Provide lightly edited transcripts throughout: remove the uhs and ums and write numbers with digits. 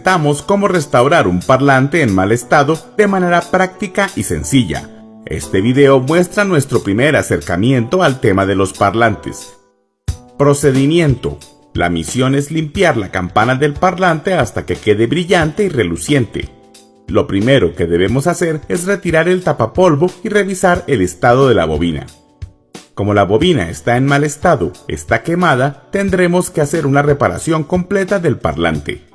presentamos cómo restaurar un parlante en mal estado de manera práctica y sencilla. Este video muestra nuestro primer acercamiento al tema de los parlantes. Procedimiento. La misión es limpiar la campana del parlante hasta que quede brillante y reluciente. Lo primero que debemos hacer es retirar el tapapolvo y revisar el estado de la bobina. Como la bobina está en mal estado, está quemada, tendremos que hacer una reparación completa del parlante.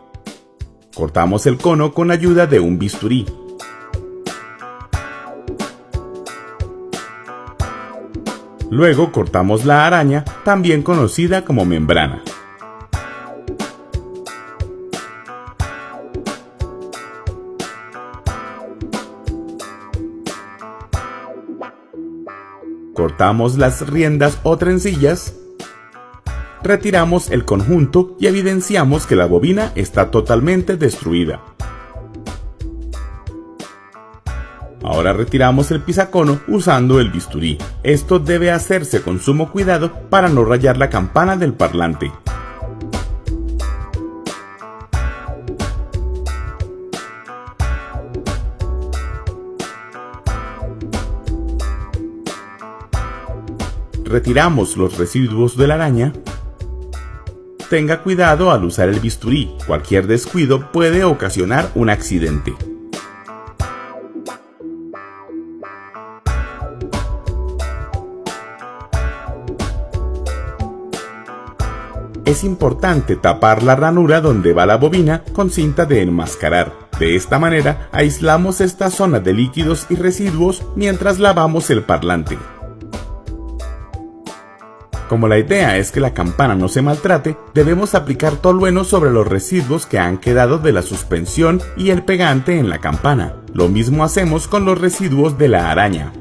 Cortamos el cono con ayuda de un bisturí. Luego cortamos la araña, también conocida como membrana. Cortamos las riendas o trencillas, retiramos el conjunto y evidenciamos que la bobina está totalmente destruida. Ahora retiramos el pisacono usando el bisturí. Esto debe hacerse con sumo cuidado para no rayar la campana del parlante. Retiramos los residuos de la araña. Tenga cuidado al usar el bisturí, cualquier descuido puede ocasionar un accidente. Es importante tapar la ranura donde va la bobina con cinta de enmascarar. De esta manera aislamos esta zona de líquidos y residuos mientras lavamos el parlante. Como la idea es que la campana no se maltrate, debemos aplicar tolueno sobre los residuos que han quedado de la suspensión y el pegante en la campana. Lo mismo hacemos con los residuos de la araña.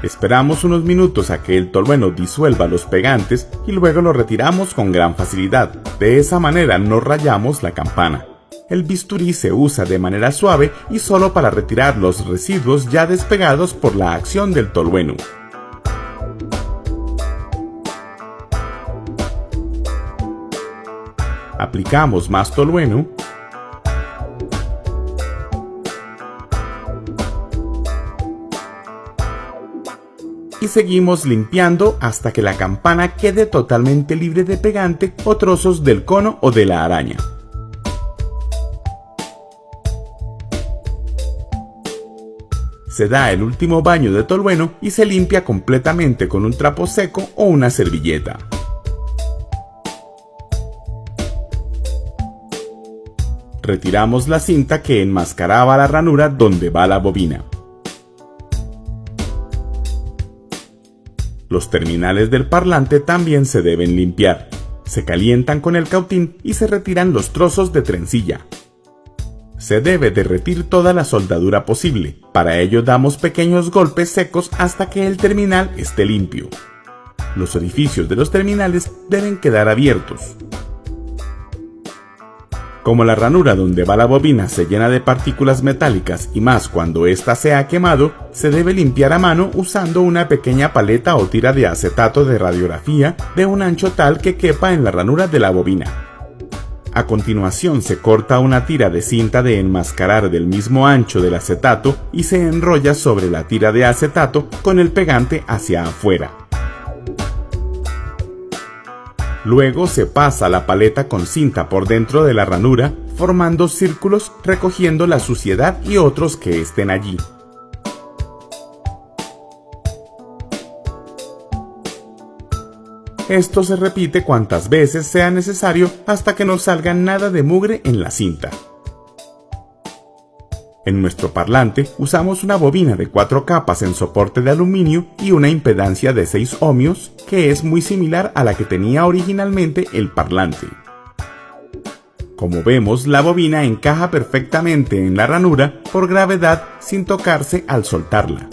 Esperamos unos minutos a que el tolueno disuelva los pegantes y luego lo retiramos con gran facilidad. De esa manera no rayamos la campana. El bisturí se usa de manera suave y solo para retirar los residuos ya despegados por la acción del tolueno. Aplicamos más tolueno y seguimos limpiando hasta que la campana quede totalmente libre de pegante o trozos del cono o de la araña. Se da el último baño de tolueno y se limpia completamente con un trapo seco o una servilleta. Retiramos la cinta que enmascaraba la ranura donde va la bobina. Los terminales del parlante también se deben limpiar. Se calientan con el cautín y se retiran los trozos de trencilla. Se debe derretir toda la soldadura posible. Para ello damos pequeños golpes secos hasta que el terminal esté limpio. Los orificios de los terminales deben quedar abiertos. Como la ranura donde va la bobina se llena de partículas metálicas y más cuando ésta se ha quemado, se debe limpiar a mano usando una pequeña paleta o tira de acetato de radiografía de un ancho tal que quepa en la ranura de la bobina. A continuación se corta una tira de cinta de enmascarar del mismo ancho del acetato y se enrolla sobre la tira de acetato con el pegante hacia afuera. Luego se pasa la paleta con cinta por dentro de la ranura, formando círculos recogiendo la suciedad y otros que estén allí. Esto se repite cuantas veces sea necesario hasta que no salga nada de mugre en la cinta. En nuestro parlante usamos una bobina de 4 capas en soporte de aluminio y una impedancia de 6 ohmios, que es muy similar a la que tenía originalmente el parlante. Como vemos, la bobina encaja perfectamente en la ranura por gravedad sin tocarse al soltarla.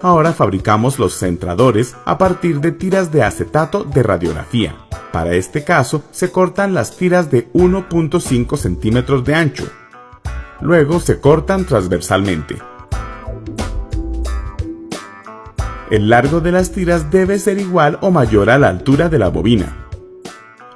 Ahora fabricamos los centradores a partir de tiras de acetato de radiografía. Para este caso, se cortan las tiras de 1.5 centímetros de ancho. Luego se cortan transversalmente. El largo de las tiras debe ser igual o mayor a la altura de la bobina.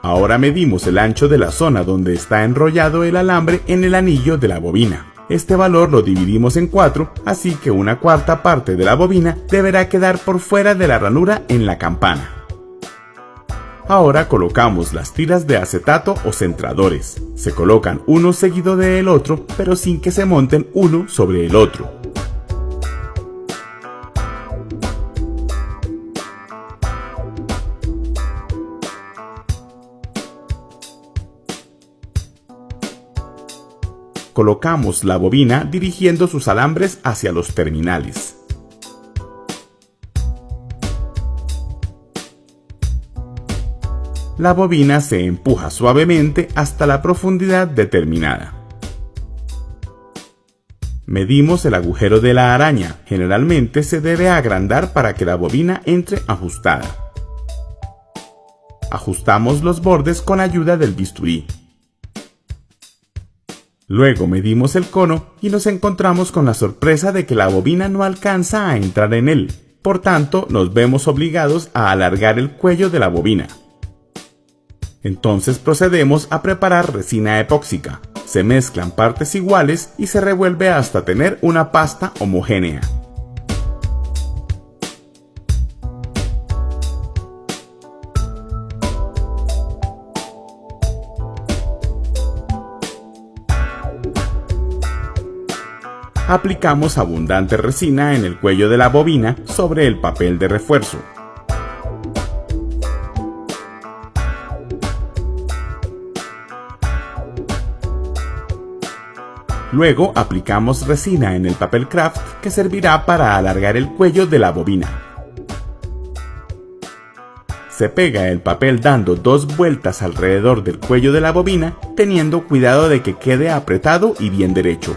Ahora medimos el ancho de la zona donde está enrollado el alambre en el anillo de la bobina. Este valor lo dividimos en 4, así que una cuarta parte de la bobina deberá quedar por fuera de la ranura en la campana. Ahora colocamos las tiras de acetato o centradores. Se colocan uno seguido del otro, pero sin que se monten uno sobre el otro. Colocamos la bobina dirigiendo sus alambres hacia los terminales. La bobina se empuja suavemente hasta la profundidad determinada. Medimos el agujero de la araña. Generalmente se debe agrandar para que la bobina entre ajustada. Ajustamos los bordes con ayuda del bisturí. Luego medimos el cono y nos encontramos con la sorpresa de que la bobina no alcanza a entrar en él. Por tanto, nos vemos obligados a alargar el cuello de la bobina. Entonces procedemos a preparar resina epóxica. Se mezclan partes iguales y se revuelve hasta tener una pasta homogénea. Aplicamos abundante resina en el cuello de la bobina sobre el papel de refuerzo. Luego aplicamos resina en el papel craft que servirá para alargar el cuello de la bobina. Se pega el papel dando 2 vueltas alrededor del cuello de la bobina, teniendo cuidado de que quede apretado y bien derecho.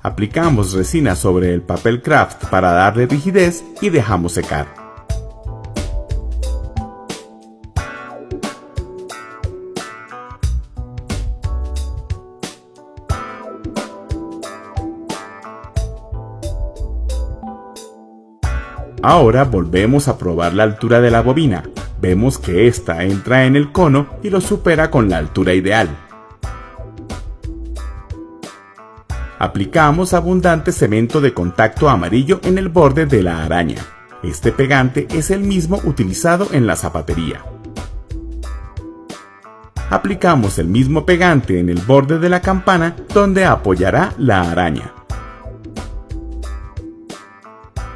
Aplicamos resina sobre el papel craft para darle rigidez y dejamos secar. Ahora volvemos a probar la altura de la bobina. Vemos que esta entra en el cono y lo supera con la altura ideal. Aplicamos abundante cemento de contacto amarillo en el borde de la araña. Este pegante es el mismo utilizado en la zapatería. Aplicamos el mismo pegante en el borde de la campana donde apoyará la araña.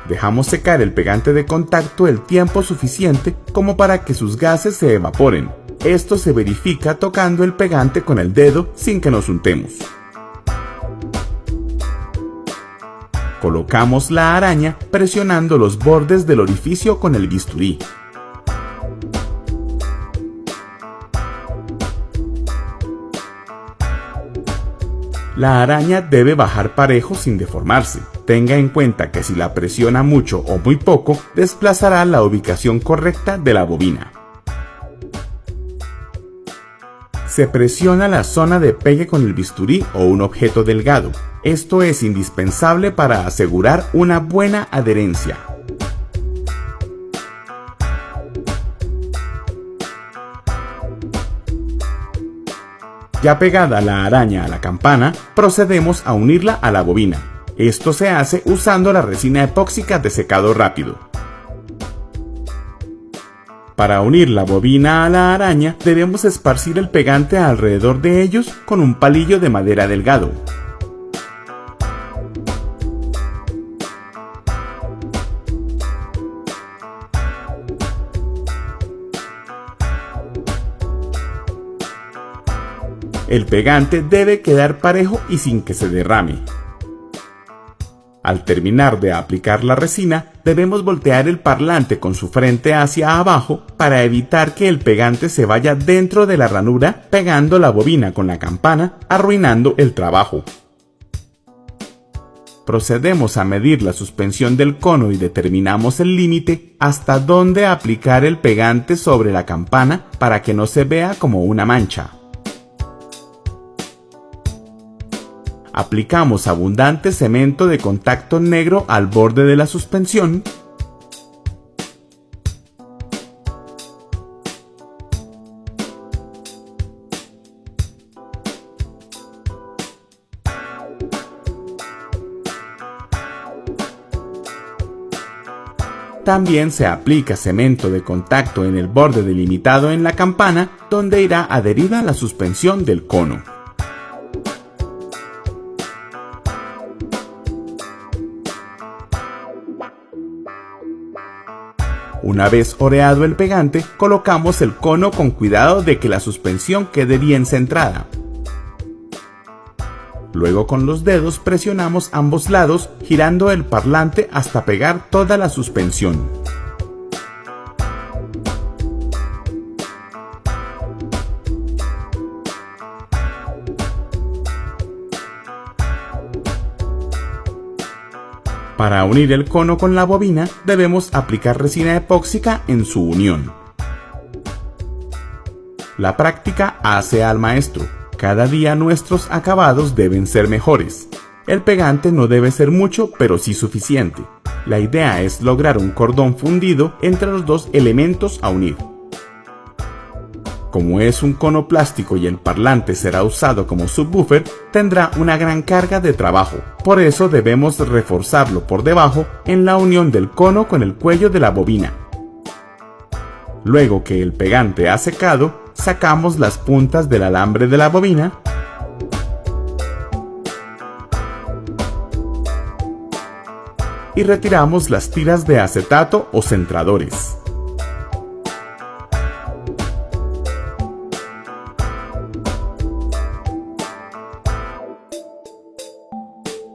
Dejamos secar el pegante de contacto el tiempo suficiente como para que sus gases se evaporen. Esto se verifica tocando el pegante con el dedo sin que nos untemos. Colocamos la araña presionando los bordes del orificio con el bisturí. La araña debe bajar parejo sin deformarse. Tenga en cuenta que si la presiona mucho o muy poco, desplazará la ubicación correcta de la bobina. Se presiona la zona de pegue con el bisturí o un objeto delgado. Esto es indispensable para asegurar una buena adherencia. Ya pegada la araña a la campana, procedemos a unirla a la bobina. Esto se hace usando la resina epóxica de secado rápido. Para unir la bobina a la araña, debemos esparcir el pegante alrededor de ellos con un palillo de madera delgado. El pegante debe quedar parejo y sin que se derrame. Al terminar de aplicar la resina, debemos voltear el parlante con su frente hacia abajo para evitar que el pegante se vaya dentro de la ranura, pegando la bobina con la campana, arruinando el trabajo. Procedemos a medir la suspensión del cono y determinamos el límite hasta dónde aplicar el pegante sobre la campana para que no se vea como una mancha. Aplicamos abundante cemento de contacto negro al borde de la suspensión. También se aplica cemento de contacto en el borde delimitado en la campana, donde irá adherida la suspensión del cono. Una vez oreado el pegante, colocamos el cono con cuidado de que la suspensión quede bien centrada. Luego con los dedos presionamos ambos lados, girando el parlante hasta pegar toda la suspensión. Para unir el cono con la bobina, debemos aplicar resina epóxica en su unión. La práctica hace al maestro. Cada día nuestros acabados deben ser mejores. El pegante no debe ser mucho, pero sí suficiente. La idea es lograr un cordón fundido entre los dos elementos a unir. Como es un cono plástico y el parlante será usado como subwoofer, tendrá una gran carga de trabajo. Por eso debemos reforzarlo por debajo en la unión del cono con el cuello de la bobina. Luego que el pegante ha secado, sacamos las puntas del alambre de la bobina y retiramos las tiras de acetato o centradores.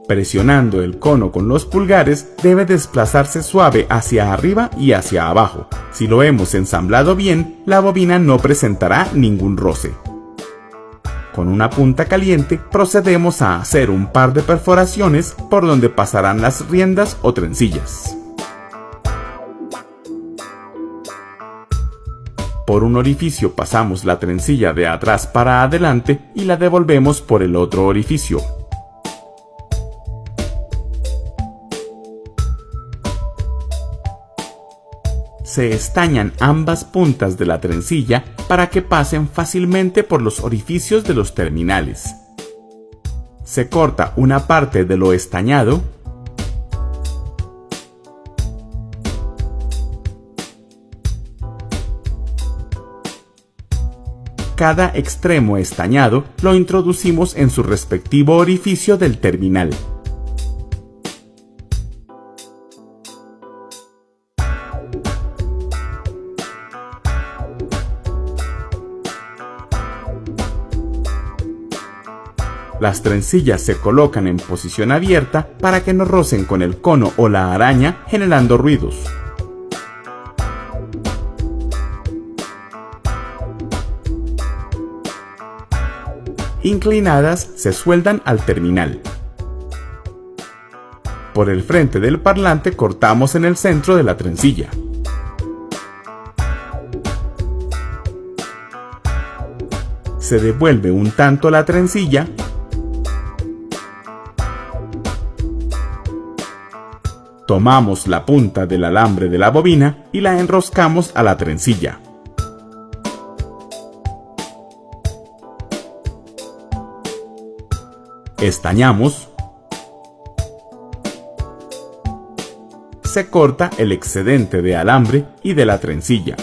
Presionando el cono con los pulgares, debe desplazarse suave hacia arriba y hacia abajo. Si lo hemos ensamblado bien, la bobina no presentará ningún roce. Con una punta caliente, procedemos a hacer un par de perforaciones por donde pasarán las riendas o trencillas. Por un orificio pasamos la trencilla de atrás para adelante y la devolvemos por el otro orificio. Se estañan ambas puntas de la trencilla para que pasen fácilmente por los orificios de los terminales. Se corta una parte de lo estañado cada extremo estañado lo introducimos en su respectivo orificio del terminal. Las trencillas se colocan en posición abierta para que no rocen con el cono o la araña, generando ruidos. Inclinadas se sueldan al terminal. Por el frente del parlante cortamos en el centro de la trencilla. Se devuelve un tanto la trencilla tomamos la punta del alambre de la bobina y la enroscamos a la trencilla. Estañamos. Se corta el excedente de alambre y de la trencilla.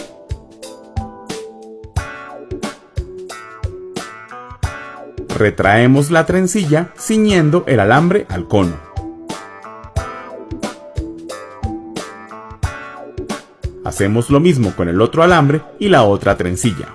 Retraemos la trencilla ciñendo el alambre al cono. Hacemos lo mismo con el otro alambre y la otra trencilla.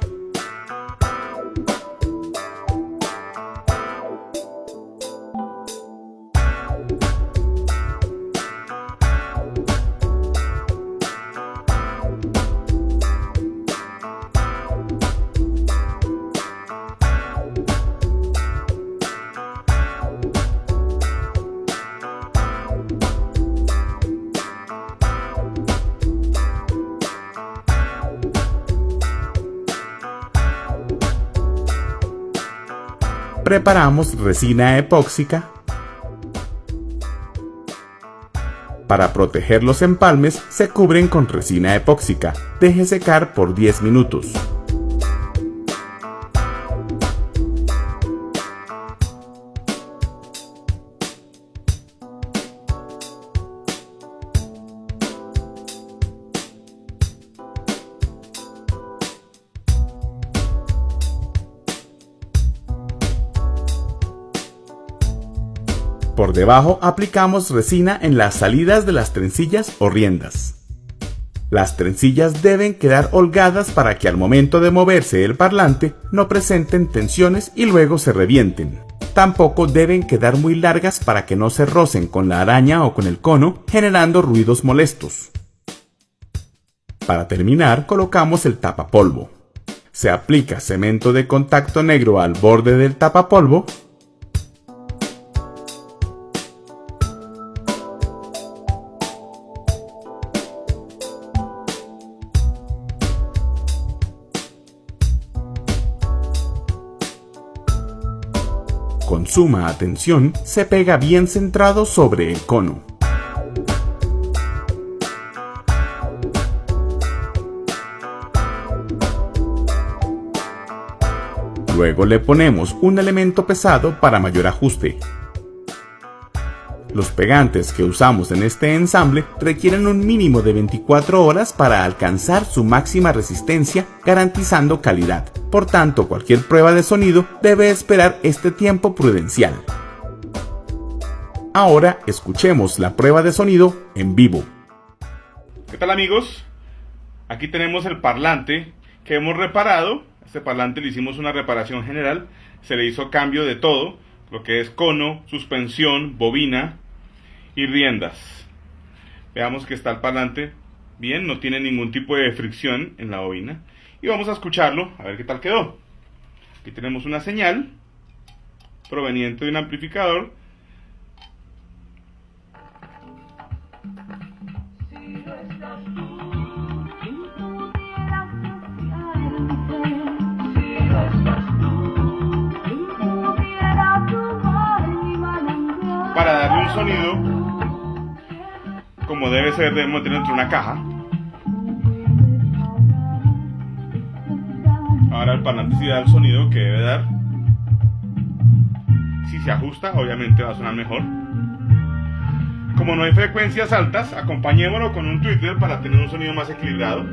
Preparamos resina epóxica Para proteger los empalmes se cubren con resina epóxica. Deje secar por 10 minutos. Por debajo aplicamos resina en las salidas de las trencillas o riendas. Las trencillas deben quedar holgadas para que al momento de moverse el parlante no presenten tensiones y luego se revienten. Tampoco deben quedar muy largas para que no se rocen con la araña o con el cono, generando ruidos molestos. Para terminar, colocamos el tapapolvo. Se aplica cemento de contacto negro al borde del tapapolvo. Con suma atención, se pega bien centrado sobre el cono. Luego le ponemos un elemento pesado para mayor ajuste. Los pegantes que usamos en este ensamble requieren un mínimo de 24 horas para alcanzar su máxima resistencia, garantizando calidad. Por tanto, cualquier prueba de sonido debe esperar este tiempo prudencial. Ahora escuchemos la prueba de sonido en vivo. ¿Qué tal, amigos? Aquí tenemos el parlante que hemos reparado. Este parlante le hicimos una reparación general. Se le hizo cambio de todo, lo que es cono, suspensión, bobina y riendas. Veamos que está el parlante bien, no tiene ningún tipo de fricción en la bobina. Y vamos a escucharlo, a ver qué tal quedó. Aquí tenemos una señal proveniente de un amplificador. Para darle un sonido como debe ser, debemos tener dentro de una caja. Ahora el parlante sí da el sonido que debe dar. Si se ajusta, obviamente va a sonar mejor. Como no hay frecuencias altas, acompañémoslo con un tweeter para tener un sonido más equilibrado.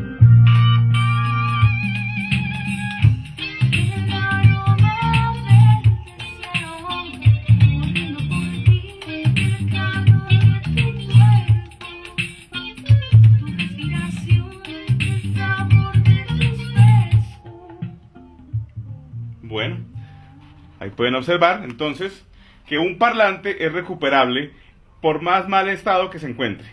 Bueno, ahí pueden observar entonces que un parlante es recuperable por más mal estado que se encuentre.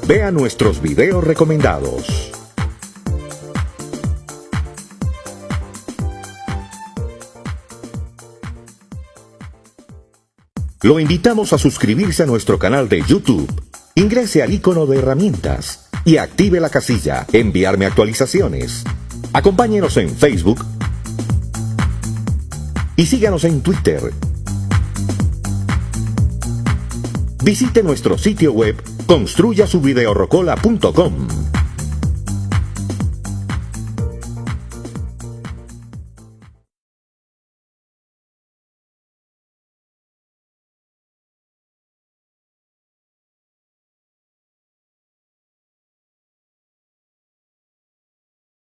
Vea nuestros videos recomendados. Lo invitamos a suscribirse a nuestro canal de YouTube. Ingrese al icono de herramientas y active la casilla Enviarme actualizaciones. Acompáñenos en Facebook y síganos en Twitter. Visite nuestro sitio web construyasuvideorocola.com.